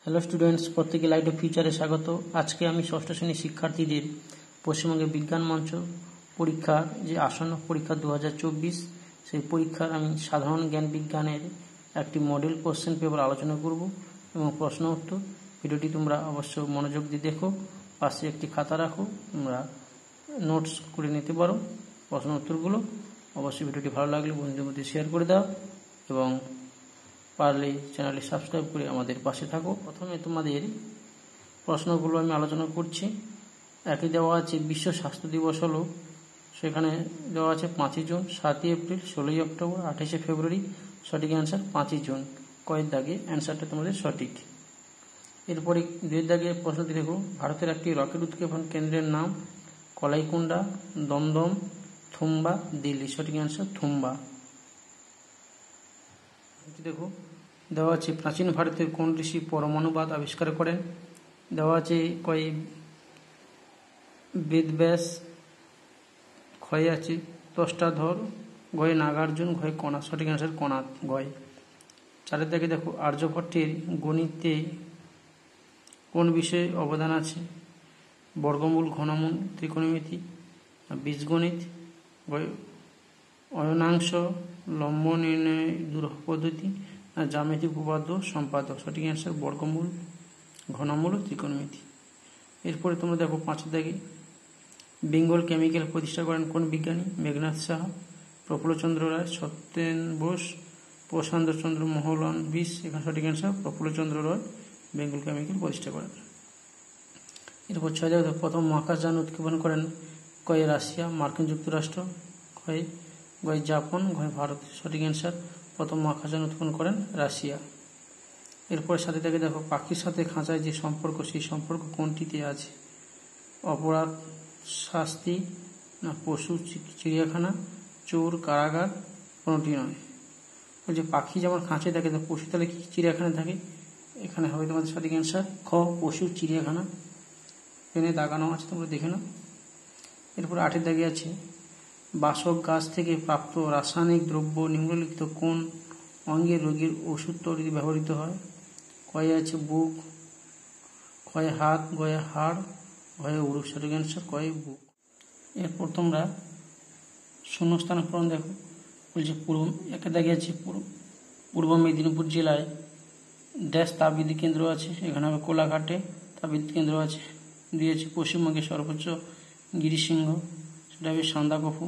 Hello students, প্রত্যেকে light off ফিউচারে স্বাগত। আজকে আমি ষষ্ঠ শ্রেণীর শিক্ষার্থীদের পশ্চিমবঙ্গের বিজ্ঞান মঞ্চ পরীক্ষার যে আসন্ন পরীক্ষা 2024 সেই পরীক্ষার আমি সাধারণ জ্ঞান বিজ্ঞানের একটি মডেল কোশ্চেন পেপার আলোচনা করব এবং প্রশ্ন উত্তর। ভিডিওটি তোমরা অবশ্য মনোযোগ দিয়ে দেখো, পাশে একটি খাতা রাখো, তোমরা নোটস করে নিতে পারো প্রশ্ন উত্তরগুলো। অবশ্যই ভিডিওটি ভালো লাগলে বন্ধুদের মধ্যে শেয়ার করে দাও এবং পারলে চ্যানেলটি সাবস্ক্রাইব করে আমাদের পাশে থাকো। প্রথমে তোমাদের প্রশ্নগুলো আমি আলোচনা করছি। একই দেওয়া আছে বিশ্ব স্বাস্থ্য দিবস হলো, সেখানে দেওয়া আছে 5ই জুন, 7ই এপ্রিল, 16ই অক্টোবর, 28শে ফেব্রুয়ারি। সঠিক অ্যান্সার 5ই জুন। কয়ের দাগে অ্যান্সারটা তোমাদের সঠিক। এরপরে 2-এর দাগে প্রশ্নটি দেখো, ভারতের একটি রকেট উৎক্ষেপণ কেন্দ্রের নাম কলাইকুণ্ডা, দমদম, থুম্বা, দিল্লি। সঠিক অ্যান্সার থুম্বা। দেখো দেওয়া আছে প্রাচীন ভারতের কোন ঋষি পরমাণুবাদ আবিষ্কার করেন। দেওয়া আছে কয় বেদব্যাস, ক্ষয়ে আছে তষ্টাধর, গয়ে নাগার্জুন, ঘয়ে কণাদ। সঠিক অ্যান্সার কণাদ, গয়। 4-এর দাগে দেখো আর্যভট্টের গণিতে কোন বিষয়ে অবদান আছে। বর্গমূল, ঘনমূল, ত্রিকোণমিতি, বীজগণিত, অয়নাংশ, লম্ব নির্ণয় দুরূহ পদ্ধতি, জ্যামিতিক উপপাদ্য সম্পাদক। সঠিক অ্যান্সার বর্গমূল, ঘনমূল ও ত্রিকোণমিতি। এরপরে তোমরা দেখো 5-এর দাগে বেঙ্গল কেমিক্যাল প্রতিষ্ঠা করেন কোন বিজ্ঞানী। মেঘনাথ সাহা, প্রফুল্লচন্দ্র রায়, সত্যেন বোস, প্রশান্ত চন্দ্র মহলানবিশ। এখানে সঠিক অ্যান্সার প্রফুল্লচন্দ্র রায় বেঙ্গল কেমিক্যাল প্রতিষ্ঠা করেন। এরপর 6 দাগে প্রথম মহাকাশযান উৎক্ষেপণ করেন কয় রাশিয়া, মার্কিন যুক্তরাষ্ট্র, গয় জাপান, গয় ভারত। সঠিক অ্যান্সার প্রথম মহাকাশযান উৎক্ষেপণ করেন রাশিয়া। এরপর 7 দাগে দেখো পাখির সাথে খাঁচায় যে সম্পর্ক, সেই সম্পর্ক কোনটিতে আছে। অপরাধ শাস্তি, না পশু চিড়িয়াখানা, চোর কারাগার, কোনটি নয়। ওই যে পাখি যেমন খাঁচায় থাকে, পশু তাহলে কি চিড়িয়াখানায় থাকে। এখানে হবে তোমাদের সঠিক অ্যান্সার খ, পশু চিড়িয়াখানা। পেনে দাগানো আছে, তোমরা দেখে নাও। এরপর 8-এর দাগে আছে বাসক গাছ থেকে প্রাপ্ত রাসায়নিক দ্রব্য নিম্নলিখিত কোন অঙ্গের রোগীর ওষুধ তৈরিতে ব্যবহৃত হয়। কয়ে আছে বুক, ক্ষয়ে হাত, গয়ে হাড়, গয়ে উরু। সঠিক অ্যান্সার কয়ে বুক। এরপর তোমরা শূন্যস্থান পূরণ দেখো। বলছে একটা দাগে আছে পূর্ব মেদিনীপুর জেলায় ড্যাশ তাপবিদ্যুৎ কেন্দ্র আছে। এখানে হবে কোলাঘাটে তাপবিদ্যুৎ কেন্দ্র আছে। দিয়েছে পশ্চিমবঙ্গের সর্বোচ্চ গিরিশৃঙ্গ, সেটা হবে সান্দাকফু।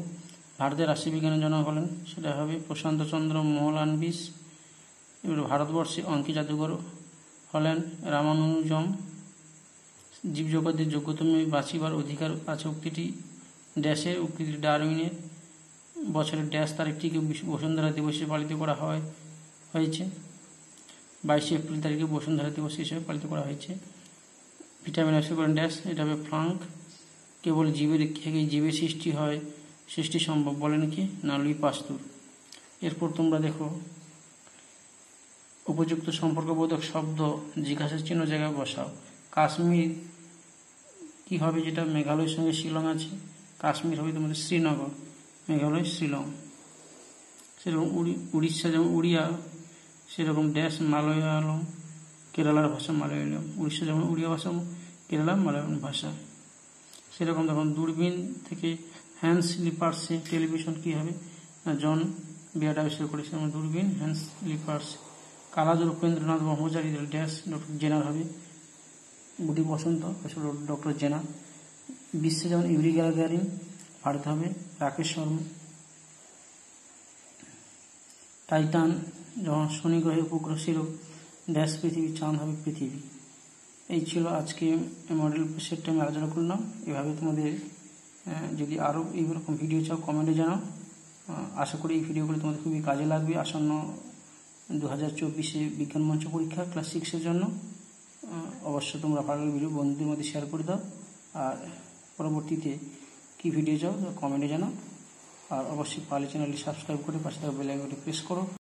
ভারতের রাষ্ট্রবিজ্ঞানের জনক হলেন, সেটা হবে প্রশান্তচন্দ্র মহলানবিশ। এবার ভারতবর্ষে অঙ্কে জাদুঘর হলেন রামানুজম। জীবজগতের যোগ্যতম বাঁচিবার অধিকার আছে উক্তিটি ড্যাশের, উক্তিটি ডারউইনের। বছরের ড্যাশ তারিখটিকে বসুন্ধরা দিবসে পালিত করা হয়েছে। 22শে এপ্রিল তারিখে বসুন্ধরা দিবস হিসেবে পালিত করা হয়েছে। ভিটামিন আবিষ্কার করেন ড্যাশ, এটা হবে ফ্রাঙ্ক। কেবল জীবের থেকে জীবের সৃষ্টি সম্ভব বলেন কি, না লুই পাস্তুর। এরপর তোমরা দেখো উপযুক্ত সম্পর্কবোধক শব্দ জিজ্ঞাসার চিহ্ন জায়গায় বসাও। কাশ্মীর কি হবে, যেটা মেঘালয়ের সঙ্গে শিলং আছে। কাশ্মীর হবে তোমাদের শ্রীনগর, মেঘালয় শিলং। সেরকম উড়িষ্যা যেমন উড়িয়া, সেরকম ড্যাশ মালয়ালম, কেরালার ভাষা মালয়ালম। উড়িষ্যা যেমন উড়িয়া ভাষা, কেরালা মালয়ালম ভাষা। সেরকম তখন দূরবীন থেকে হ্যান্স লিপার্সে টেলিভিশন কি হবে, না জন বিয়ার্ড আবিষ্কার করেছে। দূরবীন হ্যান্স লিপার্স। কালাজুর উপেন্দ্রনাথ ব্রহ্মচারী ড্যাশ ডক্টর জেনার হবে। গুটি বসন্ত ডক্টর জেনার। বিশ্বে যেমন ইউরি গ্যাগারিন, ভারত হবে রাকেশ শর্মা। টাইটান যখন শনি গ্রহে উপগ্রহ ছিল ড্যাশ পৃথিবী, চাঁদ হবে পৃথিবী। এই ছিল আজকে মডেল সেটটা আমি আলোচনা করলাম। এভাবে তোমাদের যদি আরও এইরকম ভিডিও চাও কমেন্টে জানাও। আশা করি এই ভিডিওগুলো তোমাদের খুবই কাজে লাগবে আসন্ন 2024 বিজ্ঞান মঞ্চ পরীক্ষা ক্লাস 6-এর জন্য। অবশ্যই তোমরা ভালো ভিডিও বন্ধুদের মধ্যে শেয়ার করে দাও। আর পরবর্তীতে কী ভিডিও চাও কমেন্টে জানাও। আর অবশ্যই পারলে চ্যানেলটি সাবস্ক্রাইব করে পাশে থাকা বেল আইকনটি প্রেস করো।